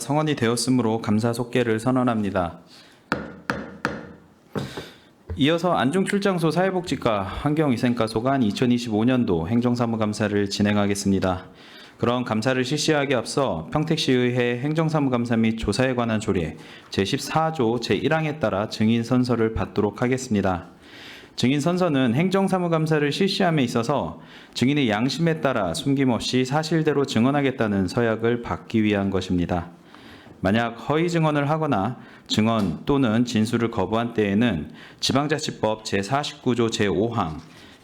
성원이 되었으므로 감사 속계를 선언합니다. 이어서 안중출장소 사회복지과 환경위생과 소관 2025년도 행정사무감사를 진행하겠습니다. 그럼 감사를 실시하기 앞서 평택시의회 행정사무감사 및 조사에 관한 조례 제14조 제1항에 따라 증인 선서를 받도록 하겠습니다. 증인 선서는 행정사무감사를 실시함에 있어서 증인의 양심에 따라 숨김없이 사실대로 증언하겠다는 서약을 받기 위한 것입니다. 만약 허위 증언을 하거나 증언 또는 진술을 거부한 때에는 지방자치법 제49조 제5항,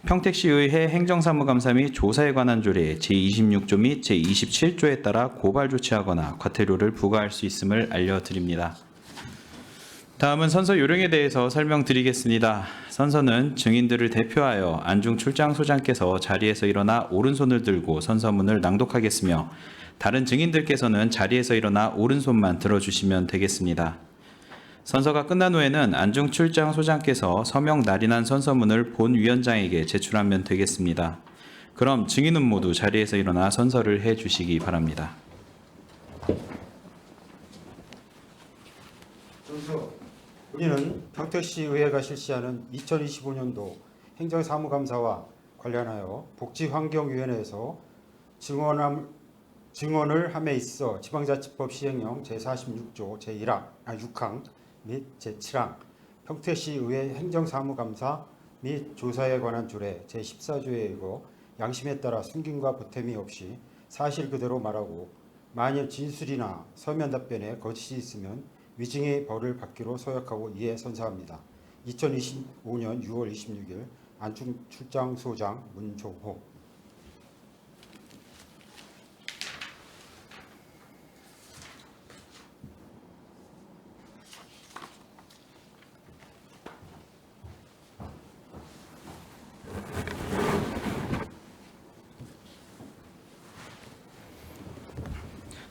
평택시의회 행정사무감사 및 조사에 관한 조례 제26조 및 제27조에 따라 고발 조치하거나 과태료를 부과할 수 있음을 알려드립니다. 다음은 선서 요령에 대해서 설명드리겠습니다. 선서는 증인들을 대표하여 안중출장소장께서 자리에서 일어나 오른손을 들고 선서문을 낭독하겠으며 다른 증인들께서는 자리에서 일어나 오른손만 들어주시면 되겠습니다. 선서가 끝난 후에는 안중출장소장께서 서명 날인한 선서문을 본 위원장에게 제출하면 되겠습니다. 그럼 증인은 모두 자리에서 일어나 선서를 해주시기 바랍니다. 우리는 평택시의회가 실시하는 2025년도 행정사무감사와 관련하여 복지환경위원회에서 증언을 함에 있어 지방자치법 시행령 제46조 제6항 및 제7항, 평택시의회 행정사무감사 및 조사에 관한 조례 제14조에 의거 양심에 따라 숨김과 보탬이 없이 사실 그대로 말하고 만일 진술이나 서면 답변에 거짓이 있으면 위증의 벌을 받기로 서약하고 이에 선서합니다. 2025년 6월 26일 안중출장소장 문종호.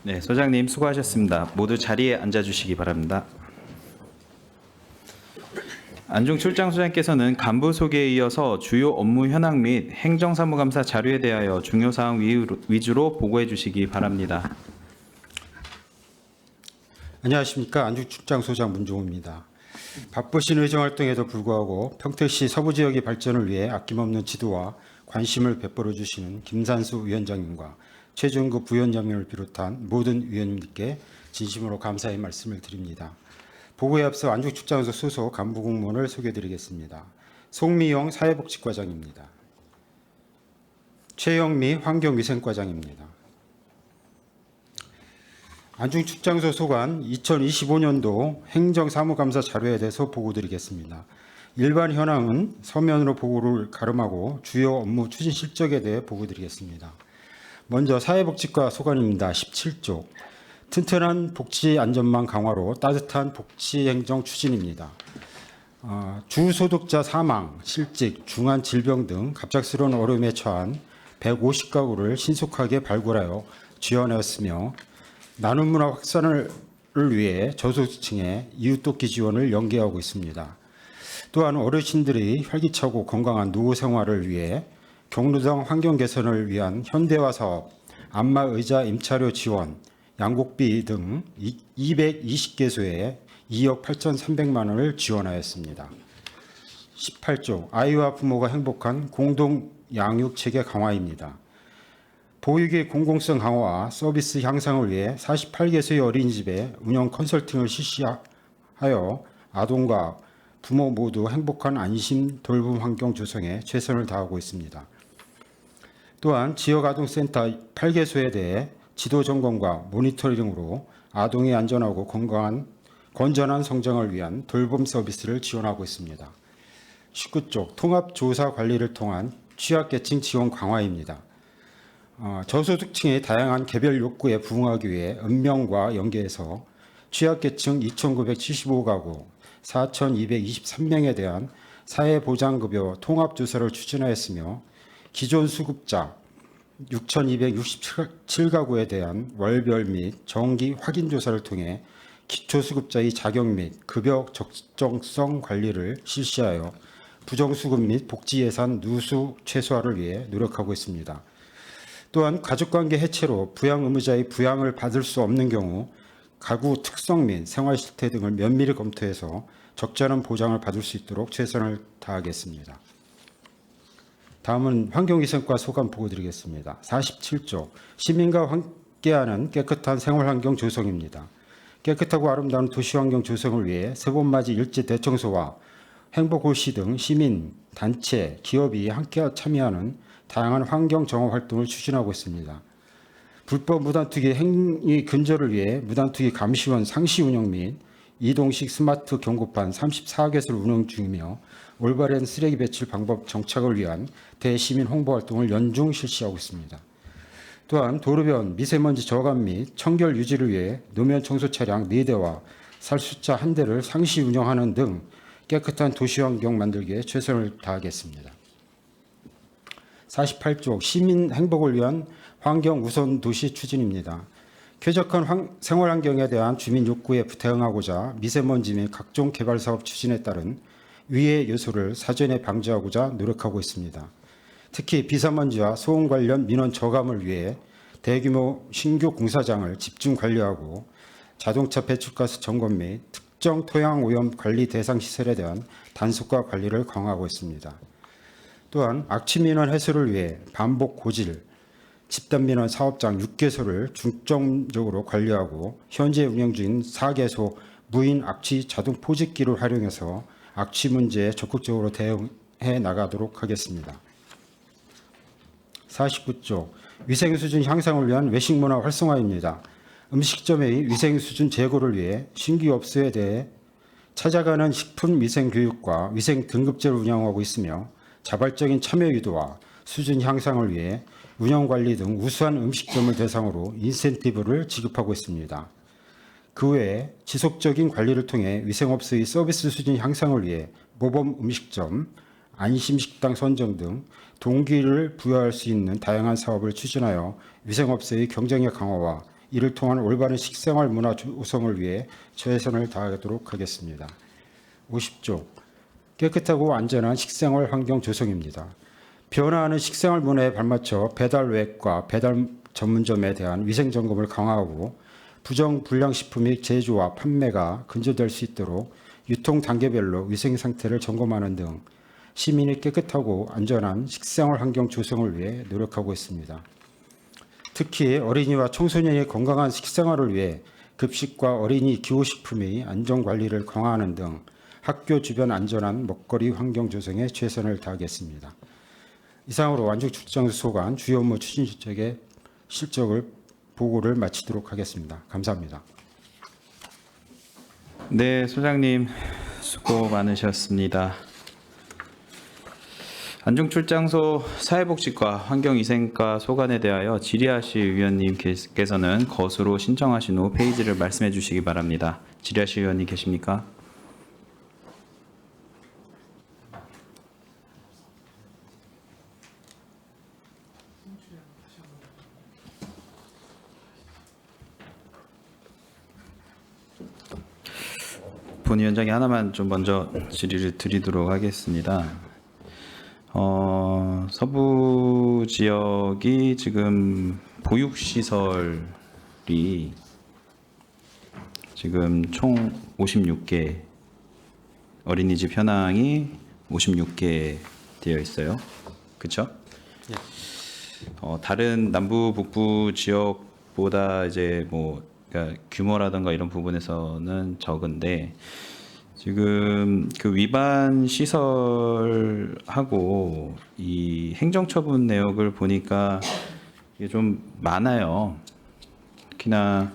네, 소장님 수고하셨습니다. 모두 자리에 앉아주시기 바랍니다. 안중출장소장께서는 간부 소개에 이어서 주요 업무 현황 및 행정사무감사 자료에 대하여 중요사항 위주로 보고해 주시기 바랍니다. 안녕하십니까. 안중출장소장 문종호입니다. 바쁘신 의정활동에도 불구하고 평택시 서부지역의 발전을 위해 아낌없는 지도와 관심을 베풀어 주시는 김산수 위원장님과 최준구 부위원장님을 비롯한 모든 위원님들께 진심으로 감사의 말씀을 드립니다. 보고에 앞서 안중출장소 소속 간부 공무원을 소개해드리겠습니다. 송미영 사회복지과장입니다. 최영미 환경위생과장입니다. 안중출장소 소관 2025년도 행정사무감사 자료에 대해서 보고드리겠습니다. 일반 현황은 서면으로 보고를 가름하고 주요 업무 추진 실적에 대해 보고드리겠습니다. 먼저 사회복지과 소관입니다. 17조 튼튼한 복지 안전망 강화로 따뜻한 복지 행정 추진입니다. 주소득자 사망, 실직, 중한 질병 등 갑작스러운 어려움에 처한 150가구를 신속하게 발굴하여 지원하였으며 나눔 문화 확산을 위해 저소득층의 이웃돕기 지원을 연계하고 있습니다. 또한 어르신들이 활기차고 건강한 노후 생활을 위해 경로당 환경 개선을 위한 현대화 사업, 안마의자 임차료 지원, 양곡비 등 220개소에 2억 8,300만 원을 지원하였습니다. 18조 아이와 부모가 행복한 공동 양육 체계 강화입니다. 보육의 공공성 강화와 서비스 향상을 위해 48개소의 어린이집에 운영 컨설팅을 실시하여 아동과 부모 모두 행복한 안심 돌봄 환경 조성에 최선을 다하고 있습니다. 또한 지역아동센터 8개소에 대해 지도 점검과 모니터링으로 아동의 안전하고 건전한 성장을 위한 돌봄 서비스를 지원하고 있습니다. 19쪽 통합조사 관리를 통한 취약계층 지원 강화입니다. 저소득층의 다양한 개별 욕구에 부응하기 위해 읍면과 연계해서 취약계층 2,975가구 4,223명에 대한 사회보장급여 통합조사를 추진하였으며 기존 수급자 6,267가구에 대한 월별 및 정기 확인 조사를 통해 기초수급자의 자격 및 급여 적정성 관리를 실시하여 부정수급 및 복지예산 누수 최소화를 위해 노력하고 있습니다. 또한 가족관계 해체로 부양 의무자의 부양을 받을 수 없는 경우 가구 특성 및 생활 실태 등을 면밀히 검토해서 적절한 보장을 받을 수 있도록 최선을 다하겠습니다. 다음은 환경위생과 소감 보고 드리겠습니다. 47조 시민과 함께하는 깨끗한 생활환경 조성입니다. 깨끗하고 아름다운 도시환경 조성을 위해 세봄맞이 일제 대청소와 행복홀씨 등 시민, 단체, 기업이 함께 참여하는 다양한 환경 정화 활동을 추진하고 있습니다. 불법 무단투기 행위 근절을 위해 무단투기 감시원 상시 운영 및 이동식 스마트 경고판 34개소를 운영 중이며 올바른 쓰레기 배출 방법 정착을 위한 대시민 홍보 활동을 연중 실시하고 있습니다. 또한 도로변 미세먼지 저감 및 청결 유지를 위해 노면 청소 차량 4대와 살수차 1대를 상시 운영하는 등 깨끗한 도시 환경 만들기에 최선을 다하겠습니다. 48조 시민 행복을 위한 환경 우선 도시 추진입니다. 쾌적한 생활 환경에 대한 주민 욕구에 대응하고자 미세먼지 및 각종 개발 사업 추진에 따른 위의 요소를 사전에 방지하고자 노력하고 있습니다. 특히 비사먼지와 소음 관련 민원 저감을 위해 대규모 신규 공사장을 집중 관리하고 자동차 배출가스 점검 및 특정 토양 오염 관리 대상 시설에 대한 단속과 관리를 강화하고 있습니다. 또한 악취 민원 해소를 위해 반복 고질, 집단 민원 사업장 6개소를 중점적으로 관리하고 현재 운영 중인 4개소 무인 악취 자동 포집기를 활용해서 악취 문제에 적극적으로 대응해 나가도록 하겠습니다. 49조 위생 수준 향상을 위한 외식 문화 활성화입니다. 음식점의 위생 수준 제고를 위해 신규 업소에 대해 찾아가는 식품 위생 교육과 위생 등급제를 운영하고 있으며 자발적인 참여 유도와 수준 향상을 위해 운영 관리 등 우수한 음식점을 대상으로 인센티브를 지급하고 있습니다. 그 외에 지속적인 관리를 통해 위생업소의 서비스 수준 향상을 위해 모범 음식점, 안심식당 선정 등 동기를 부여할 수 있는 다양한 사업을 추진하여 위생업소의 경쟁력 강화와 이를 통한 올바른 식생활 문화 조성을 위해 최선을 다하도록 하겠습니다. 50조 깨끗하고 안전한 식생활 환경 조성입니다. 변화하는 식생활 문화에 발맞춰 배달 외과 배달 전문점에 대한 위생 점검을 강화하고 부정 불량식품의 제조와 판매가 근절될 수 있도록 유통 단계별로 위생 상태를 점검하는 등 시민이 깨끗하고 안전한 식생활 환경 조성을 위해 노력하고 있습니다. 특히 어린이와 청소년의 건강한 식생활을 위해 급식과 어린이 기호식품의 안전관리를 강화하는 등 학교 주변 안전한 먹거리 환경 조성에 최선을 다하겠습니다. 이상으로 완주출장 소관 주요 업무 추진 실적의 실적을 보고를 마치도록 하겠습니다. 감사합니다. 네, 소장님 수고 많으셨습니다. 안중출장소 사회복지과 환경위생과 소관에 대하여 지리아시 위원님께서는 거수로 신청하신 후 페이지를 말씀해 주시기 바랍니다. 지리아시 위원님 계십니까? 본위원장이 하나만 좀 먼저 질의를 드리도록 하겠습니다. 서부 지역이 지금 보육시설이 지금 총 56개, 어린이집 현황이 56개 되어 있어요. 그렇죠? 예. 다른 남부 북부 지역보다 이제 뭐 그러니까 규모라든가 이런 부분에서는 적은데 지금 그 위반 시설하고 이 행정처분 내역을 보니까 이게 좀 많아요. 특히나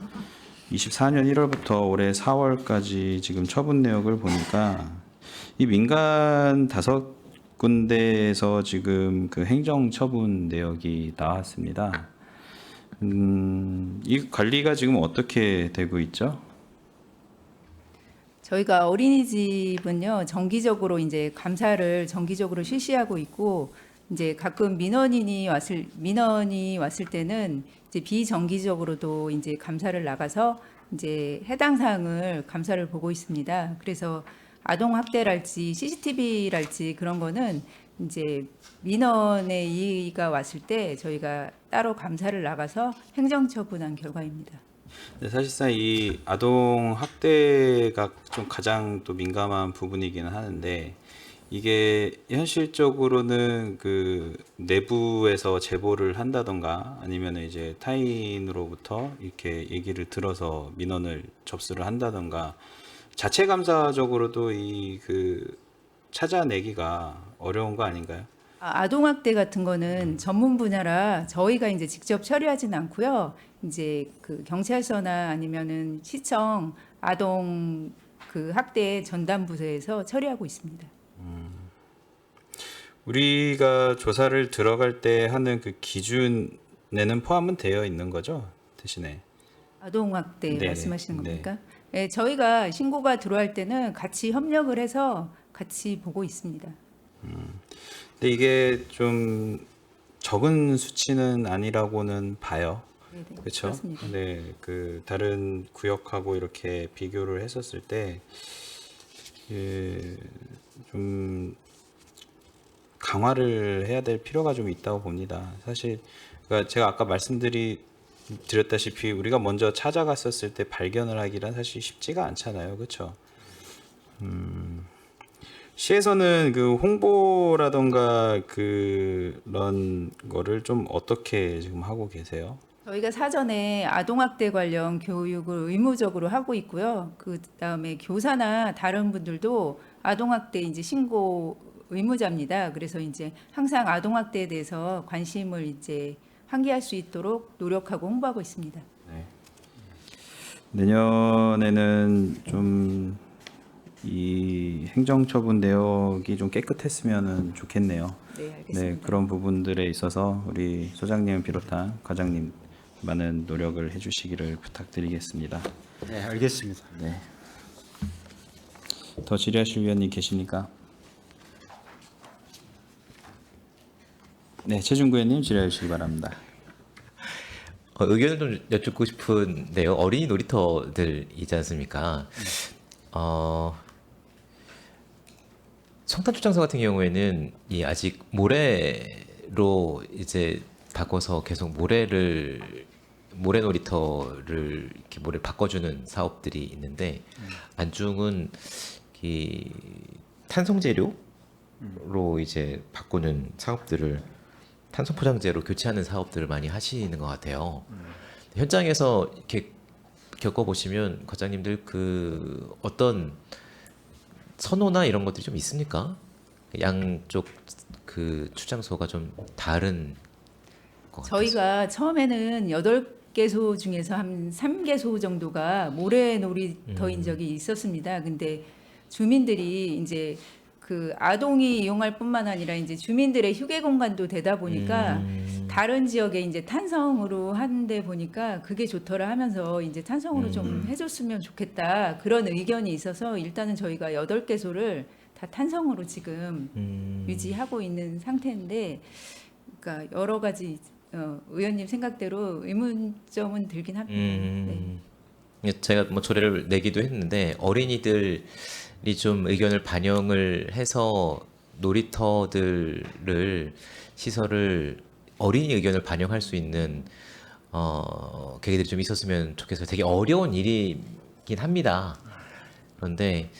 24년 1월부터 올해 4월까지 지금 처분 내역을 보니까 이 민간 5군데에서 지금 그 행정처분 내역이 나왔습니다. 이 관리가 지금 어떻게 되고 있죠? 저희가 어린이집은요 정기적으로 이제 감사를 정기적으로 실시하고 있고 이제 가끔 민원이 왔을 때는 이제 비정기적으로도 이제 감사를 나가서 이제 해당 사항을 감사를 보고 있습니다. 그래서 아동 학대랄지 CCTV랄지 그런 거는 이제 민원의 이의가 왔을 때 저희가 따로 감사를 나가서 행정처분한 결과입니다. 근데 사실상 이 아동 학대가 좀 가장 또 민감한 부분이기는 하는데 이게 현실적으로는 그 내부에서 제보를 한다던가 아니면 이제 타인으로부터 이렇게 얘기를 들어서 민원을 접수를 한다던가 자체 감사적으로도 이 그 찾아내기가 어려운 거 아닌가요? 아동학대 같은 거는 전문 분야라 저희가 이제 직접 처리하진 않고요. 이제 그 경찰서나 아니면은 시청 아동 그 학대 전담 부서에서 처리하고 있습니다. 우리가 조사를 들어갈 때 하는 그 기준에는 포함은 되어 있는 거죠? 대신에. 아동학대 네네. 말씀하시는 네. 겁니까? 네, 저희가 신고가 들어갈 때는 같이 협력을 해서 같이 보고 있습니다. 근데 이게 좀 적은 수치는 아니라고는 봐요. 네, 네, 그렇죠? 그렇습니다. 네, 그 다른 구역하고 이렇게 비교를 했었을 때, 좀 강화를 해야 될 필요가 좀 있다고 봅니다. 사실, 그러니까 제가 아까 드렸다시피 우리가 먼저 찾아갔었을 때 발견을 하기란 사실 쉽지가 않잖아요, 그렇죠? 시에서는 그 홍보라던가 그런 거를 좀 어떻게 지금 하고 계세요? 저희가 사전에 아동학대 관련 교육을 의무적으로 하고 있고요. 그 다음에 교사나 다른 분들도 아동학대 이제 신고 의무자입니다. 그래서 이제 항상 아동학대에 대해서 관심을 이제 환기할 수 있도록 노력하고 홍보하고 있습니다. 네. 내년에는 좀 이 행정처분 내역이 좀 깨끗했으면 좋겠네요. 네, 알겠습니다. 네, 그런 부분들에 있어서 우리 소장님을 비롯한 과장님 많은 노력을 해주시기를 부탁드리겠습니다. 네, 알겠습니다. 네. 더 질의하실 위원님 계십니까? 네, 최준구 의원님 질의해 주시기 바랍니다. 의견을 좀 여쭙고 싶은데요. 어린이 놀이터들이지 않습니까? 성탄 출장소 같은 경우에는 이 아직 모래로 이제 바꿔서 계속 모래 놀이터를 이렇게 모래 바꿔주는 사업들이 있는데 안중은 이 탄성 재료로 이제 바꾸는 사업들을 탄소 포장재로 교체하는 사업들을 많이 하시는 것 같아요. 현장에서 이렇게 겪어보시면 과장님들 그 어떤 선호나 이런 것들이 좀 있습니까? 양쪽 그 출장소가 좀 다른 것 같아서. 저희가 처음에는 8개소 중에서 한 3개소 정도가 모래 놀이터인 적이 있었습니다. 근데 주민들이 이제 그 아동이 이용할 뿐만 아니라 이제 주민들의 휴게 공간도 되다 보니까 다른 지역에 이제 탄성으로 한데 보니까 그게 좋더라 하면서 이제 탄성으로 좀 해줬으면 좋겠다 그런 의견이 있어서 일단은 저희가 8개소를 다 탄성으로 지금 유지하고 있는 상태인데 그러니까 여러 가지 의원님 생각대로 의문점은 들긴 합니다. 네. 제가 뭐 조례를 내기도 했는데 어린이들이 좀 의견을 반영을 해서 놀이터들을 시설을 어린이 의견을 반영할 수 있는 계기들이 좀 있었으면 좋겠어요. 되게 어려운 일이긴 합니다. 그런데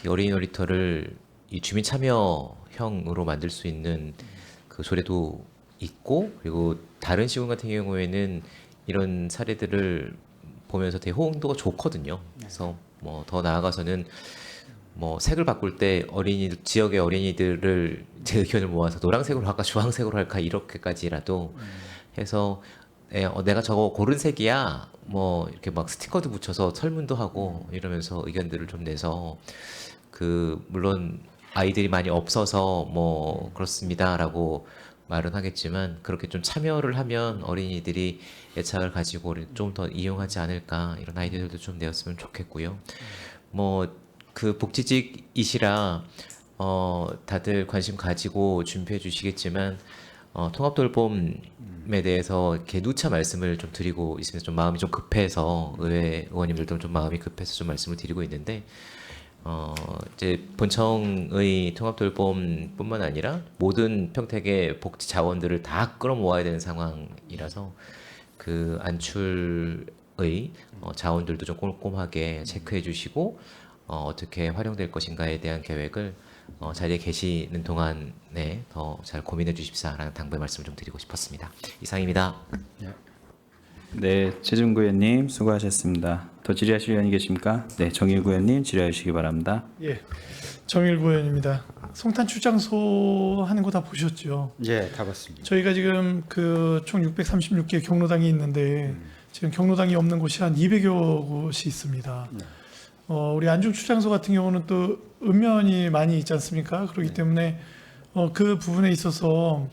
이 어린이 놀이터를 이 주민 참여형으로 만들 수 있는 그 조례도 있고 그리고 다른 시군 같은 경우에는 이런 사례들을 보면서 되게 호응도가 좋거든요. 그래서 뭐 더 나아가서는 뭐 색을 바꿀 때 지역의 어린이들을 제 의견을 모아서 노란색으로 할까 주황색으로 할까 이렇게까지라도 해서 내가 저거 고른 색이야 뭐 이렇게 막 스티커도 붙여서 설문도 하고 이러면서 의견들을 좀 내서 그 물론 아이들이 많이 없어서 뭐 그렇습니다라고 말은 하겠지만 그렇게 좀 참여를 하면 어린이들이 애착을 가지고 좀 더 이용하지 않을까 이런 아이디어들도 좀 내었으면 좋겠고요. 뭐 그 복지직이시라 다들 관심 가지고 준비해 주시겠지만 통합돌봄에 대해서 이렇게 누차 말씀을 좀 드리고 있으면서 좀 마음이 좀 급해서 의회 의원님들도 좀 마음이 급해서 좀 말씀을 드리고 있는데 이제 본청의 통합돌봄뿐만 아니라 모든 평택의 복지 자원들을 다 끌어모아야 되는 상황이라서 그 안출 자원들도 좀 꼼꼼하게 체크해 주시고 어떻게 활용될 것인가에 대한 계획을 자리에 계시는 동안에 더 잘 고민해 주십사라는 당부의 말씀을 좀 드리고 싶었습니다. 이상입니다. 네, 최준구 의원님 수고하셨습니다. 더 질의하실 의원이 계십니까? 네, 정일구 의원님 질의해 주시기 바랍니다. 예, 정일구 의원입니다. 송탄 출장소 하는 거 다 보셨죠? 예, 다 봤습니다. 저희가 지금 그 총 636개 경로당이 있는데 지금 경로당이 없는 곳이 한 200여 곳이 있습니다. 우리 안중 출장소 같은 경우는 또 읍면이 많이 있지 않습니까? 그렇기 때문에 그 부분에 있어서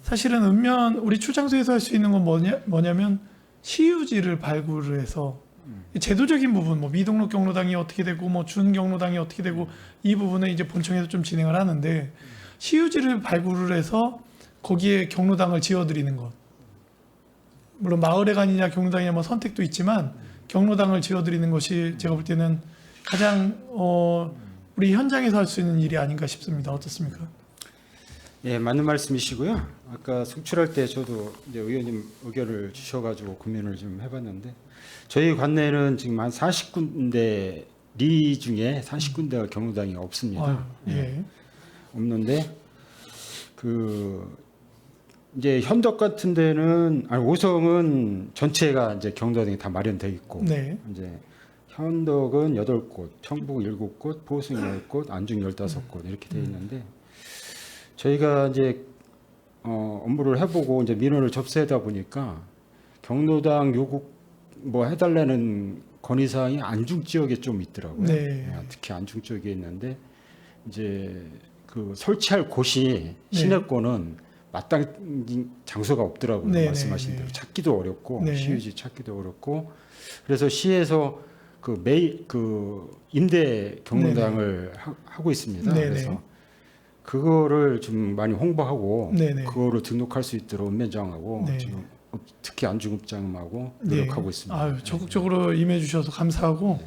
사실은 읍면 우리 출장소에서 할 수 있는 건 뭐냐면 시유지를 발굴을 해서 제도적인 부분, 뭐 미등록 경로당이 어떻게 되고, 뭐 준 경로당이 어떻게 되고, 이 부분은 이제 본청에서 좀 진행을 하는데 시유지를 발굴을 해서 거기에 경로당을 지어드리는 것. 물론 마을회관이냐 경로당이냐 뭐 선택도 있지만 경로당을 지어드리는 것이 제가 볼 때는 가장 우리 현장에서 할 수 있는 일이 아닌가 싶습니다. 어떻습니까? 예, 맞는 말씀이시고요. 아까 송출할 때 저도 이제 의원님 의견을 주셔가지고 고민을 좀 해봤는데 저희 관내는 지금 한 40군데 리 중에 40군데가 경로당이 없습니다. 아유, 예. 없는데 그 이제 현덕 같은 데는 아니 오성은 전체가 이제 경로당이 다 마련돼 있고 네. 이제 현덕은 8곳, 청북 7곳, 보성 10곳, 안중 15곳 이렇게 돼 있는데 저희가 이제 업무를 해보고 이제 민원을 접수하다 보니까 경로당 요구 뭐 해달라는 건의사항이 안중 지역에 좀 있더라고요. 네. 특히 안중 쪽에 있는데 이제 그 설치할 곳이 시내권은 마땅한 장소가 없더라고요. 네, 말씀하신 네, 대로 네. 찾기도 어렵고 네. 시유지 찾기도 어렵고 그래서 시에서 그 임대 경로당을 하고 있습니다. 네, 그래서 네. 그거를 좀 많이 홍보하고 네, 네. 그거를 등록할 수 있도록 읍면장하고 네. 지금 특히 안중읍장하고 네. 노력하고 있습니다. 아유, 적극적으로 임해 주셔서 감사하고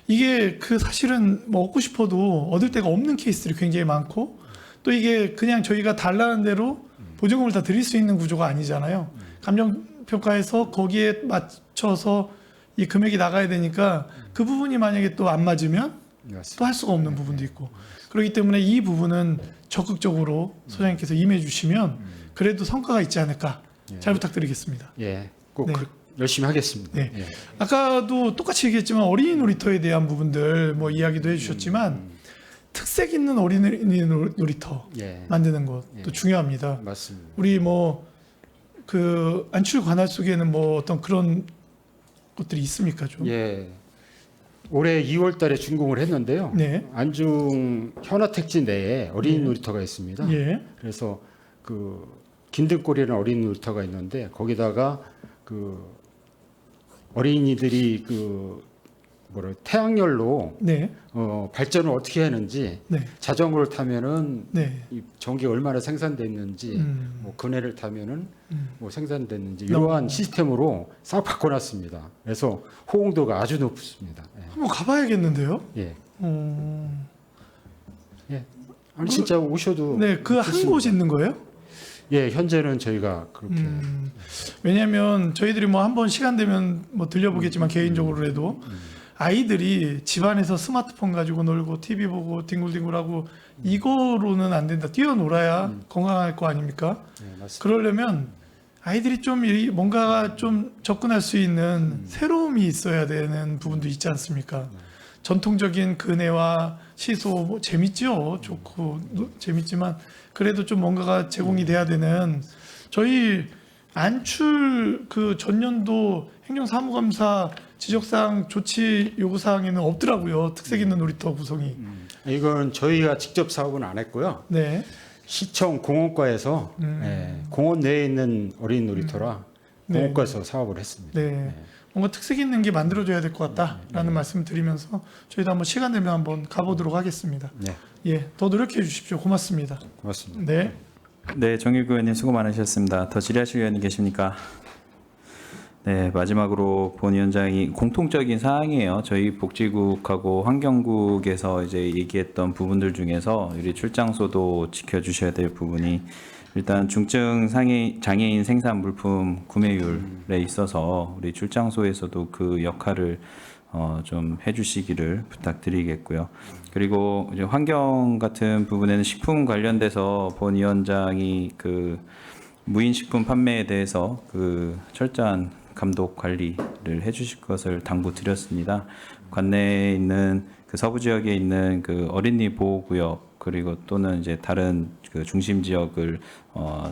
이게 그 사실은 뭐 얻고 싶어도 얻을 데가 없는 케이스들이 굉장히 많고 또 이게 그냥 저희가 달라는 대로 보증금을 다 드릴 수 있는 구조가 아니잖아요. 감정평가에서 거기에 맞춰서 이 금액이 나가야 되니까 그 부분이 만약에 또 안 맞으면 맞습니다. 또 할 수가 없는 부분도 있고 그렇기 때문에 이 부분은 적극적으로 소장님께서 임해 주시면 그래도 성과가 있지 않을까 잘 부탁드리겠습니다. 예, 꼭 네. 열심히 하겠습니다. 네. 예. 아까도 똑같이 얘기했지만 어린이 놀이터에 대한 부분들 뭐 이야기도 해주셨지만 특색 있는 어린이 놀이터 예, 만드는 것도 중요합니다. 맞습니다. 우리 뭐 그 안출 관할 속에는 뭐 어떤 그런 것들이 있습니까 좀? 예, 올해 2월달에 준공을 했는데요. 네. 안중 현아택지 내에 어린이 네. 놀이터가 있습니다. 예. 그래서 그 긴등골이라는 어린이 놀이터가 있는데 거기다가 그 어린이들이 그 태양열로 네. 발전을 어떻게 하는지 네. 자전거를 타면은 네. 이 전기가 얼마나 생산됐는지 뭐 그네를 타면은 뭐 생산됐는지 이러한 시스템으로 싹 바꿔놨습니다. 그래서 호응도가 아주 높습니다. 한번 가봐야겠는데요. 예. 어... 예. 아니 진짜 오셔도 네, 그 한 좋습니다. 곳이 있는 거예요? 예, 현재는 저희가 그렇게 왜냐하면 저희들이 뭐 한번 시간 되면 뭐 들려보겠지만 개인적으로라도 아이들이 집안에서 스마트폰 가지고 놀고 TV 보고 뒹굴뒹굴하고 이거로는 안 된다. 뛰어놀아야 건강할 거 아닙니까? 예, 맞습니다. 그러려면 아이들이 좀 뭔가 좀 접근할 수 있는 새로움이 있어야 되는 부분도 있지 않습니까? 전통적인 그네와 시소 뭐 재밌죠. 좋고 재밌지만 그래도 좀 뭔가가 제공이 돼야 되는 저희 안출 그 전년도 행정사무감사 지적사항 조치 요구사항에는 없더라고요. 특색 있는 놀이터 구성이. 이건 저희가 직접 사업은 안 했고요. 네. 시청 공원과에서 예, 공원 내에 있는 어린이 놀이터라 네. 공원과에서 사업을 했습니다. 네. 뭔가 특색 있는 게 만들어져야 될 것 같다라는 말씀 드리면서 저희도 한번 시간 되면 한번 가보도록 하겠습니다. 네, 예, 더 노력해 주십시오. 고맙습니다. 고맙습니다. 네. 네, 정일구 의원님 수고 많으셨습니다. 더 질의하실 의원이 계십니까? 네, 마지막으로 본 위원장이 공통적인 사항이에요. 저희 복지국하고 환경국에서 이제 얘기했던 부분들 중에서 우리 출장소도 지켜주셔야 될 부분이 일단 중증 장애인 생산 물품 구매율에 있어서 우리 출장소에서도 그 역할을 좀 해주시기를 부탁드리겠고요. 그리고 이제 환경 같은 부분에는 식품 관련돼서 본 위원장이 그 무인식품 판매에 대해서 그 철저한 감독 관리를 해주실 것을 당부드렸습니다. 관내에 있는 그 서부 지역에 있는 그 어린이 보호구역 그리고 또는 이제 다른 그 중심 지역을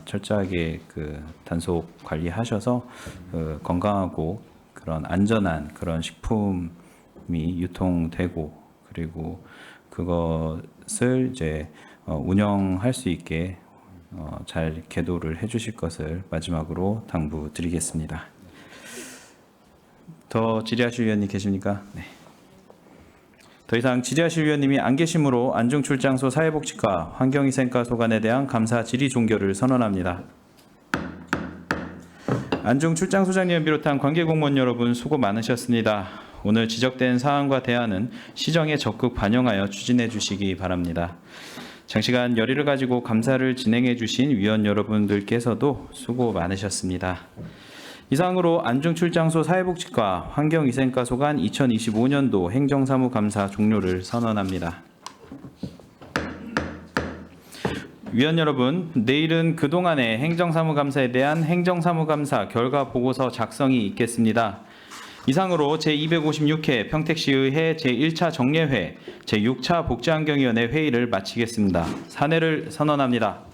철저하게 그 단속 관리하셔서 그 건강하고 그런 안전한 그런 식품이 유통되고 그리고 그것을 이제 운영할 수 있게 잘 계도를 해주실 것을 마지막으로 당부드리겠습니다. 더 질의하실 위원님 계십니까? 네. 더 이상 질의하실 위원님이 안 계시므로 안중출장소 사회복지과 환경위생과 소관에 대한 감사 질의 종결을 선언합니다. 안중출장소장님 비롯한 관계공무원 여러분 수고 많으셨습니다. 오늘 지적된 사안과 대안은 시정에 적극 반영하여 추진해 주시기 바랍니다. 장시간 열의를 가지고 감사를 진행해 주신 위원 여러분들께서도 수고 많으셨습니다. 이상으로 안중출장소 사회복지과 환경위생과 소관 2025년도 행정사무감사 종료를 선언합니다. 위원 여러분, 내일은 그동안의 행정사무감사에 대한 행정사무감사 결과 보고서 작성이 있겠습니다. 이상으로 제256회 평택시의회 제1차 정례회 제6차 복지환경위원회 회의를 마치겠습니다. 사내를 선언합니다.